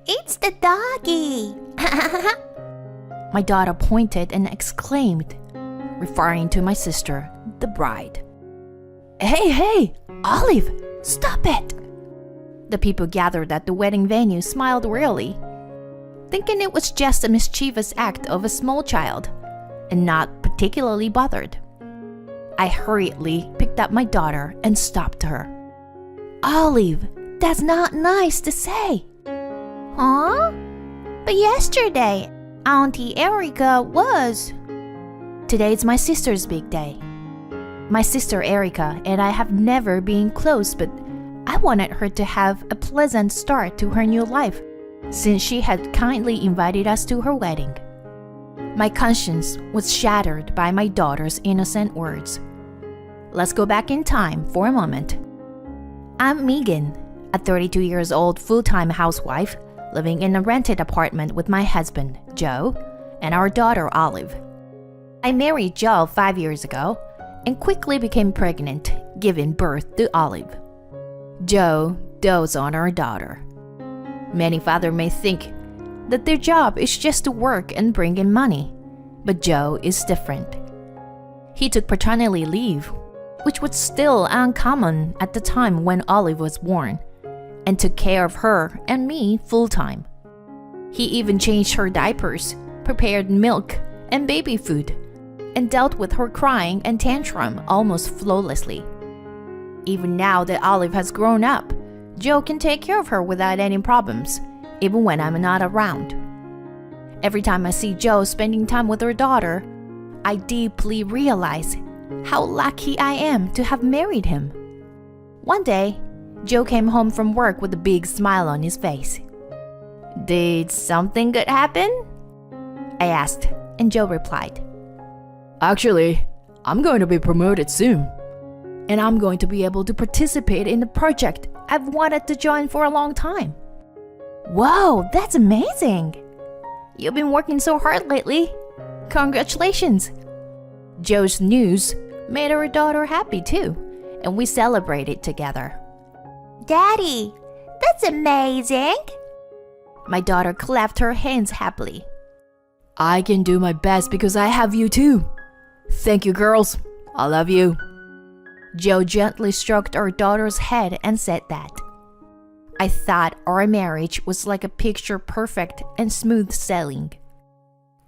It's the doggy. My daughter pointed and exclaimed, referring to my sister, the bride. Hey, Olive, stop it! The people gathered at the wedding venue smiled wearily, thinking it was just a mischievous act of a small child, and not particularly bothered. I hurriedly picked up my daughter and stopped her. Olive, that's not nice to say. Huh? But yesterday, Auntie Erica was. Today's my sister's big day. My sister Erica and I have never been close, but I wanted her to have a pleasant start to her new life, since she had kindly invited us to her wedding. My conscience was shattered by my daughter's innocent words. Let's go back in time for a moment. I'm Megan, a 32 years old full-time housewife living in a rented apartment with my husband, Joe, and our daughter, Olive. I married Joe 5 years ago and quickly became pregnant, giving birth to Olive. Joe dotes on our daughter. Many fathers may think that their job is just to work and bring in money, but Joe is different. He took paternity leave, which was still uncommon at the time when Olive was born, and took care of her and me full-time. He even changed her diapers, prepared milk and baby food, and dealt with her crying and tantrum almost flawlessly. Even now that Olive has grown up, Joe can take care of her without any problems, even when I'm not around. Every time I see Joe spending time with her daughter, I deeply realize how lucky I am to have married him. One day, Joe came home from work with a big smile on his face. "Did something good happen?" I asked, and Joe replied, "Actually, I'm going to be promoted soon, and I'm going to be able to participate in a project I've wanted to join for a long time." Whoa, that's amazing! You've been working so hard lately. Congratulations! Joe's news made our daughter happy too, and we celebrated together. Daddy, that's amazing. My daughter clapped her hands happily. I can do my best because I have you too. Thank you, girls. I love you. Joe gently stroked our daughter's head and said that. I thought our marriage was like a picture perfect and smooth sailing.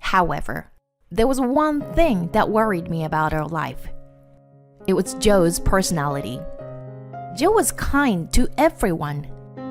However, there was one thing that worried me about our life. It was Joe's personality. Joe was kind to everyone,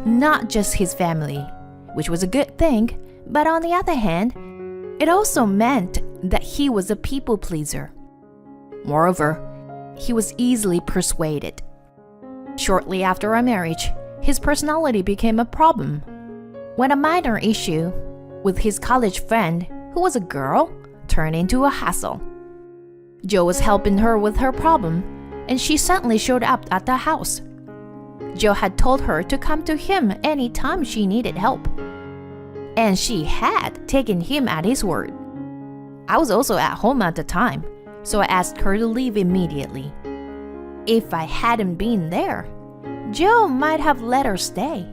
not just his family, which was a good thing, but on the other hand, it also meant that he was a people pleaser. Moreover, he was easily persuaded. Shortly after our marriage, his personality became a problem. When a minor issue with his college friend, who was a girl, turned into a hassle. Joe was helping her with her problem, and she suddenly showed up at the house. Joe had told her to come to him anytime she needed help, and she had taken him at his word. I was also at home at the time, so I asked her to leave immediately. If I hadn't been there, Joe might have let her stay,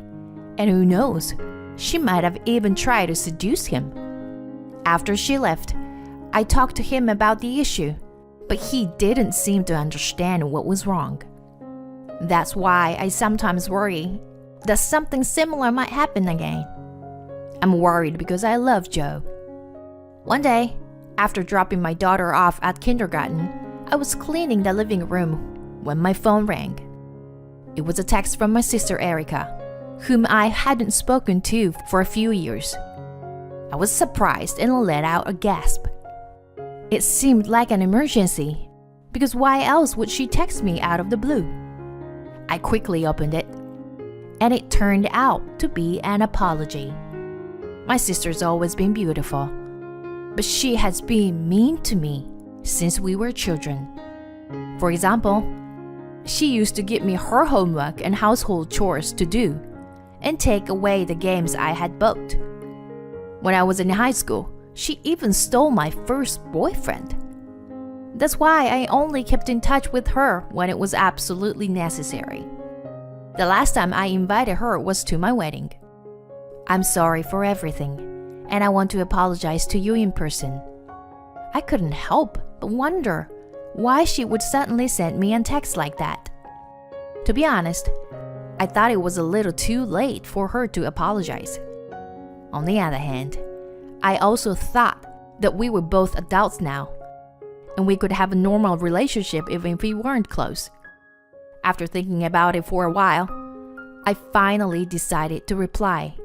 and who knows, she might have even tried to seduce him. After she left, I talked to him about the issue, but he didn't seem to understand what was wrong. That's why I sometimes worry that something similar might happen again. I'm worried because I love Joe. One day, after dropping my daughter off at kindergarten, I was cleaning the living room when my phone rang. It was a text from my sister Erica, whom I hadn't spoken to for a few years. I was surprised and let out a gasp. It seemed like an emergency, because why else would she text me out of the blue? I quickly opened it, and it turned out to be an apology. My sister's always been beautiful, but she has been mean to me since we were children. For example, she used to give me her homework and household chores to do, and take away the games I had booked. When I was in high school, she even stole my first boyfriend. That's why I only kept in touch with her when it was absolutely necessary. The last time I invited her was to my wedding. I'm sorry for everything, and I want to apologize to you in person. I couldn't help but wonder why she would suddenly send me a text like that. To be honest, I thought it was a little too late for her to apologize. On the other hand, I also thought that we were both adults now, and we could have a normal relationship even if we weren't close. After thinking about it for a while, I finally decided to reply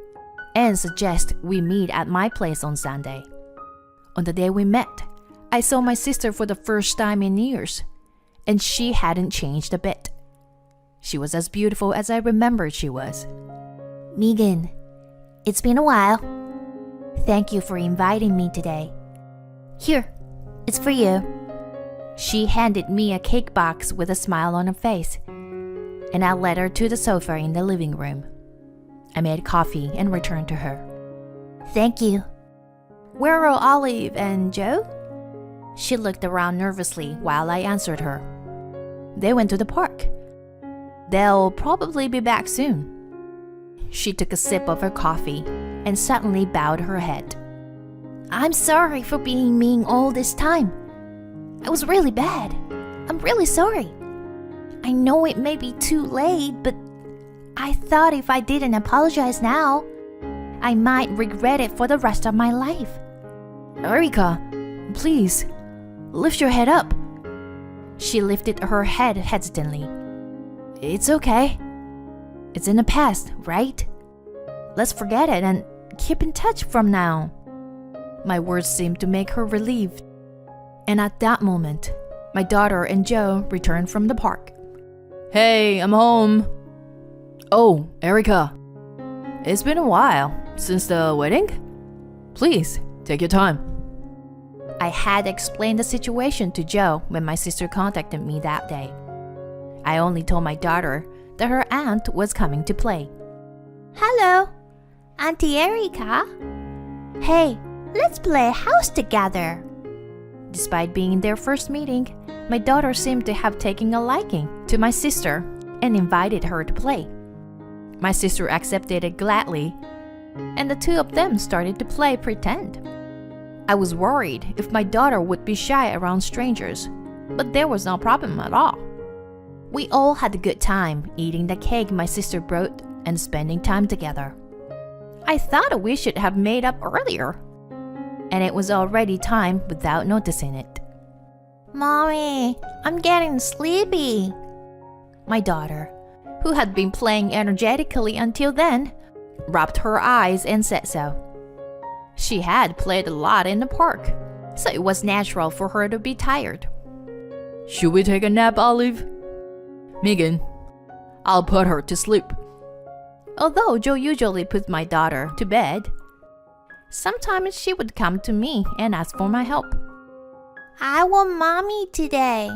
and suggest we meet at my place on Sunday. On the day we met, I saw my sister for the first time in years, and she hadn't changed a bit. She was as beautiful as I remembered she was. Megan, it's been a while. Thank you for inviting me today. Here, it's for you. She handed me a cake box with a smile on her face, and I led her to the sofa in the living room. I made coffee and returned to her. Thank you. Where are Olive and Joe? She looked around nervously while I answered her. They went to the park. They'll probably be back soon. She took a sip of her coffee and suddenly bowed her head. I'm sorry for being mean all this time. I was really bad. I'm really sorry. I know it may be too late, but I thought if I didn't apologize now, I might regret it for the rest of my life. Erica, please, lift your head up. She lifted her head hesitantly. It's okay. It's in the past, right? Let's forget it and keep in touch from now. My words seemed to make her relieved. And at that moment, my daughter and Joe returned from the park. Hey, I'm home. Oh, Erica. It's been a while since the wedding. Please, take your time. I had explained the situation to Joe when my sister contacted me that day. I only told my daughter that her aunt was coming to play. Hello, Auntie Erica. Hey, let's play house together. Despite being their first meeting, my daughter seemed to have taken a liking to my sister and invited her to play. My sister accepted it gladly, and the two of them started to play pretend. I was worried if my daughter would be shy around strangers, but there was no problem at all. We all had a good time eating the cake my sister brought and spending time together. I thought we should have made up earlier, and it was already time without noticing it. Mommy, I'm getting sleepy. My daughter, who had been playing energetically until then, rubbed her eyes and said so. She had played a lot in the park, so it was natural for her to be tired. Should we take a nap, Olive? Megan, I'll put her to sleep. Although Joe usually puts my daughter to bed, sometimes she would come to me and ask for my help. I want Mommy today.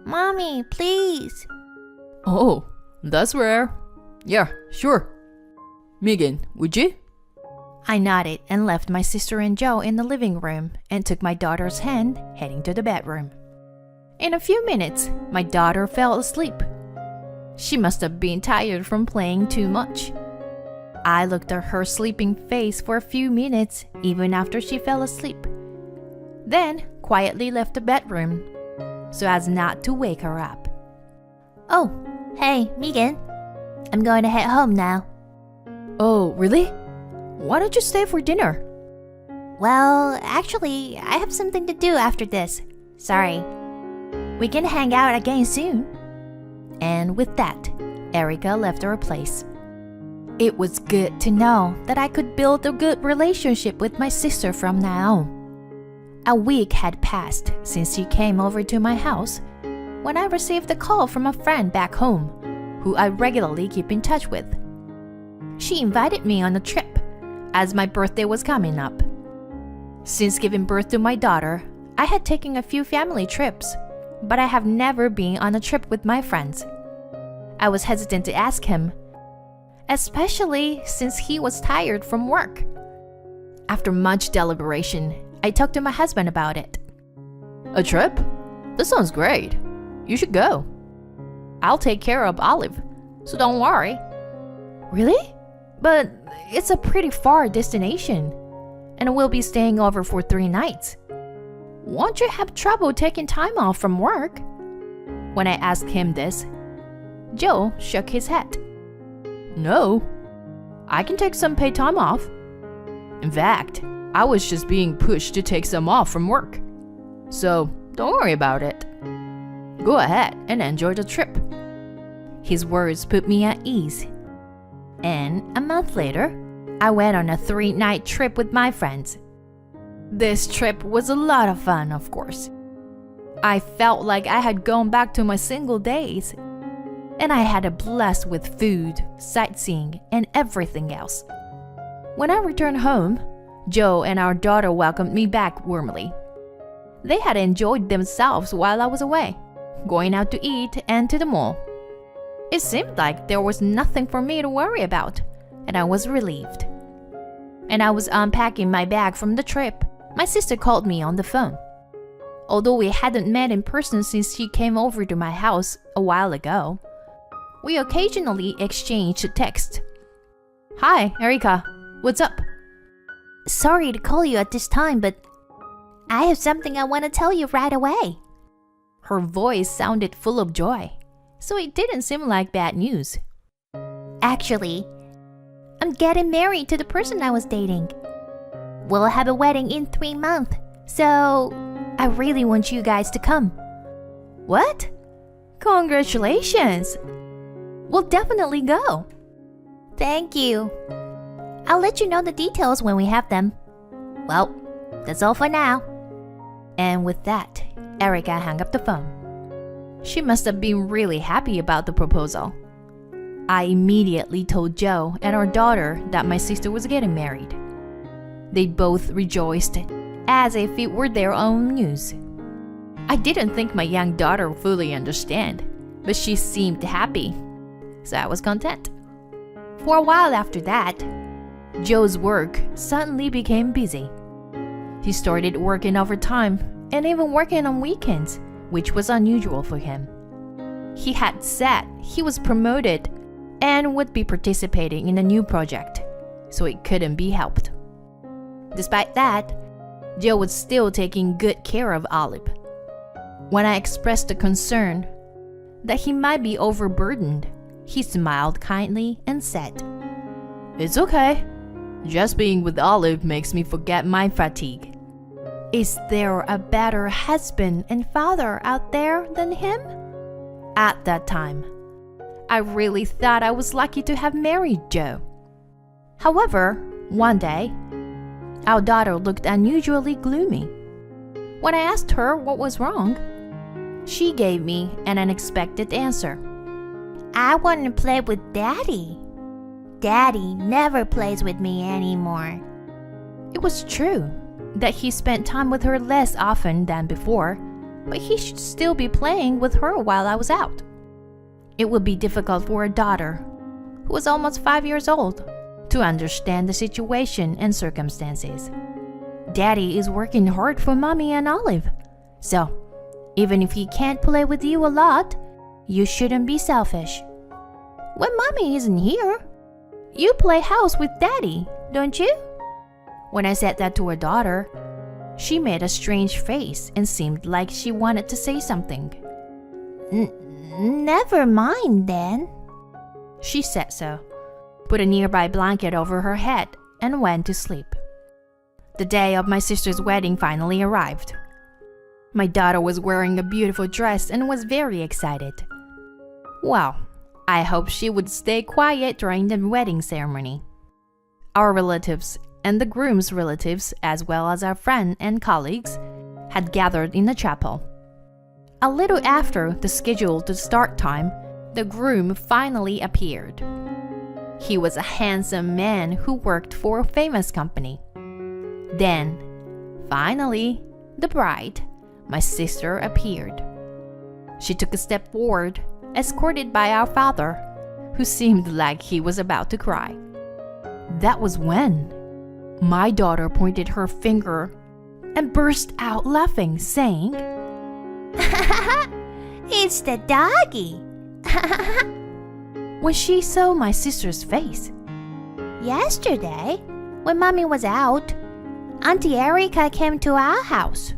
Mommy, please. Oh, that's rare. Yeah, sure. Megan, would you? I nodded and left my sister and Joe in the living room and took my daughter's hand, heading to the bedroom. In a few minutes, my daughter fell asleep. She must have been tired from playing too much. I looked at her sleeping face for a few minutes even after she fell asleep, then quietly left the bedroom so as not to wake her up. Oh, hey, Megan. I'm going to head home now. Oh, really? Why don't you stay for dinner? Well, actually, I have something to do after this. Sorry. We can hang out again soon. And with that, Erica left her place. It was good to know that I could build a good relationship with my sister from now on. A week had passed since she came over to my house when I received a call from a friend back home who I regularly keep in touch with. She invited me on a trip as my birthday was coming up. Since giving birth to my daughter, I had taken a few family trips, but I have never been on a trip with my friends. I was hesitant to ask him, especially since he was tired from work. After much deliberation, I talked to my husband about it. A trip? That sounds great. You should go. I'll take care of Olive. so don't worry. Really? But it's a pretty far destination, and we'll be staying over for 3 nights. Won't you have trouble taking time off from work? When I asked him this, Joe shook his head. No, I can take some paid time off. In fact, I was just being pushed to take some off from work. So don't worry about it. Go ahead and enjoy the trip. His words put me at ease. And a month later, I went on a 3-night trip with my friends. This trip was a lot of fun, of course. I felt like I had gone back to my single days. And I had a blast with food, sightseeing, and everything else. When I returned home, Joe and our daughter welcomed me back warmly. They had enjoyed themselves while I was away, going out to eat and to the mall. It seemed like there was nothing for me to worry about, and I was relieved. And I was unpacking my bag from the trip. My sister called me on the phone. Although we hadn't met in person since she came over to my house a while ago, we occasionally exchanged texts. Hi, Erica. What's up? Sorry to call you at this time, but I have something I want to tell you right away. Her voice sounded full of joy, so it didn't seem like bad news. Actually, I'm getting married to the person I was dating. We'll have a wedding in 3 months, so I really want you guys to come. What? Congratulations! We'll definitely go. Thank you. I'll let you know the details when we have them. Well, that's all for now. And with that, Erica hung up the phone. She must have been really happy about the proposal. I immediately told Joe and our daughter that my sister was getting married. They both rejoiced, as if it were their own news. I didn't think my young daughter would fully understand, but she seemed happy, so I was content. For a while after that, Joe's work suddenly became busy. He started working overtime and even working on weekends, which was unusual for him. He had said he was promoted and would be participating in a new project, so it couldn't be helped. Despite that, Joe was still taking good care of Olive. When I expressed a concern that he might be overburdened, he smiled kindly and said, "It's okay. Just being with Olive makes me forget my fatigue." Is there a better husband and father out there than him? At that time, I really thought I was lucky to have married Joe. However, one day, our daughter looked unusually gloomy. When I asked her what was wrong, she gave me an unexpected answer. I want to play with Daddy. Daddy never plays with me anymore. It was true that he spent time with her less often than before, but he should still be playing with her while I was out. It would be difficult for a daughter, who was almost 5 years old, to understand the situation and circumstances. Daddy is working hard for Mommy and Olive, so even if he can't play with you a lot, you shouldn't be selfish. When Mommy isn't here, you play house with Daddy, don't you? When I said that to her daughter, she made a strange face and seemed like she wanted to say something. Never mind then. She said so, put a nearby blanket over her head, and went to sleep. The day of my sister's wedding finally arrived. My daughter was wearing a beautiful dress and was very excited. Well, I hoped she would stay quiet during the wedding ceremony. Our relatives and the groom's relatives, as well as our friends and colleagues, had gathered in the chapel. A little after the scheduled start time, the groom finally appeared. He was a handsome man who worked for a famous company. Then, finally, the bride, my sister, appeared. She took a step forward, escorted by our father, who seemed like he was about to cry. That was when my daughter pointed her finger and burst out laughing, saying, It's the doggy. when she saw my sister's face. Yesterday, when Mommy was out, Auntie Erica came to our house.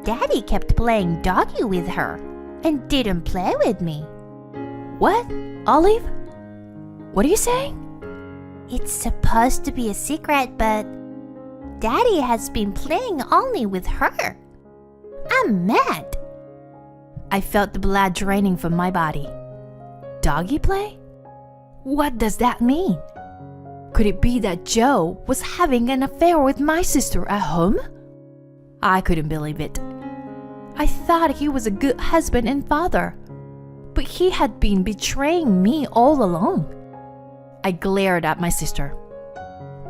Daddy kept playing doggy with her and didn't play with me. What? Olive? What are you saying? It's supposed to be a secret, but Daddy has been playing only with her. I'm mad. I felt the blood draining from my body. Doggy play? What does that mean? Could it be that Joe was having an affair with my sister at home? I couldn't believe it. I thought he was a good husband and father, but he had been betraying me all along. I glared at my sister.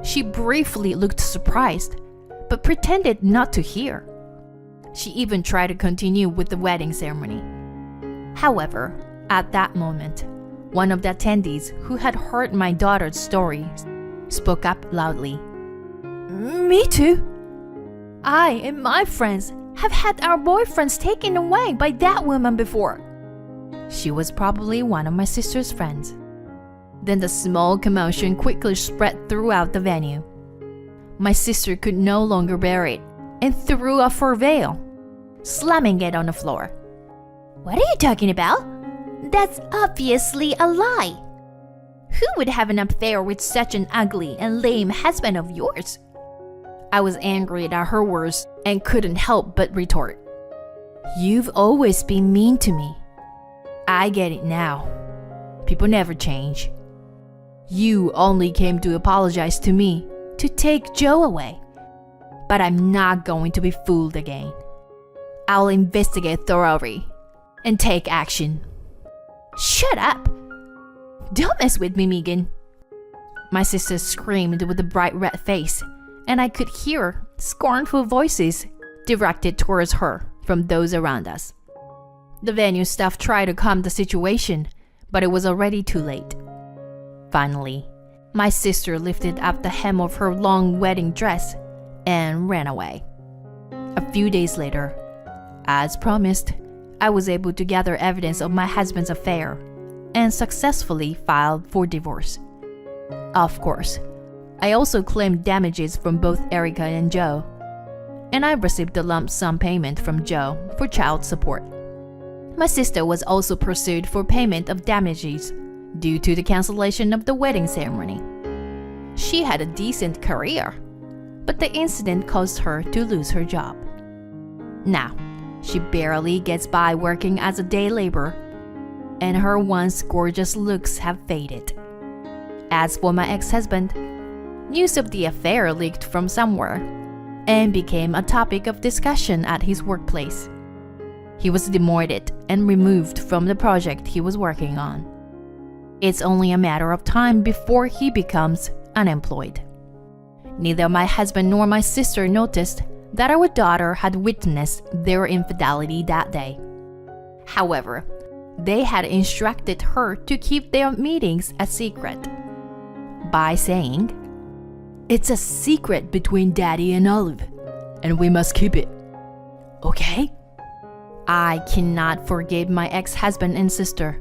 She briefly looked surprised, but pretended not to hear. She even tried to continue with the wedding ceremony. However, at that moment, one of the attendees who had heard my daughter's story spoke up loudly. Me too. I and my friends have had our boyfriends taken away by that woman before. She was probably one of my sister's friends. Then the small commotion quickly spread throughout the venue. My sister could no longer bear it and threw off her veil, slamming it on the floor. What are you talking about? That's obviously a lie. Who would have an affair with such an ugly and lame husband of yours? I was angry at her words and couldn't help but retort. You've always been mean to me. I get it now. People never change. You only came to apologize to me to take Joe away. But I'm not going to be fooled again. I'll investigate thoroughly and take action. Shut up! Don't mess with me, Megan. My sister screamed with a bright red face, and I could hear scornful voices directed towards her from those around us. The venue staff tried to calm the situation, but it was already too late. Finally, my sister lifted up the hem of her long wedding dress and ran away. A few days later, as promised, I was able to gather evidence of my husband's affair and successfully filed for divorce. Of course, I also claimed damages from both Erica and Joe, and I received a lump sum payment from Joe for child support. My sister was also pursued for payment of damages due to the cancellation of the wedding ceremony. She had a decent career, but the incident caused her to lose her job. Now, she barely gets by working as a day laborer, and her once gorgeous looks have faded. As for my ex-husband, news of the affair leaked from somewhere and became a topic of discussion at his workplace. He was demoted and removed from the project he was working on. It's only a matter of time before he becomes unemployed. Neither my husband nor my sister noticed that our daughter had witnessed their infidelity that day. However, they had instructed her to keep their meetings a secret by saying, "It's a secret between Daddy and Olive, and we must keep it. Okay?" I cannot forgive my ex-husband and sister,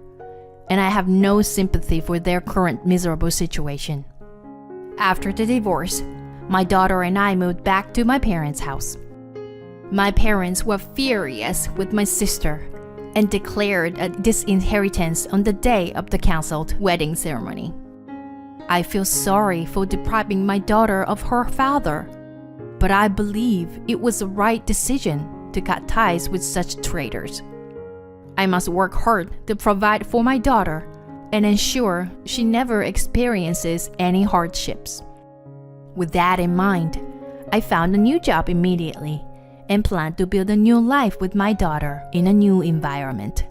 and I have no sympathy for their current miserable situation. After the divorce, my daughter and I moved back to my parents' house. My parents were furious with my sister and declared a disinheritance on the day of the cancelled wedding ceremony. I feel sorry for depriving my daughter of her father, but I believe it was the right decision to cut ties with such traitors. I must work hard to provide for my daughter and ensure she never experiences any hardships. With that in mind, I found a new job immediately and plan to build a new life with my daughter in a new environment.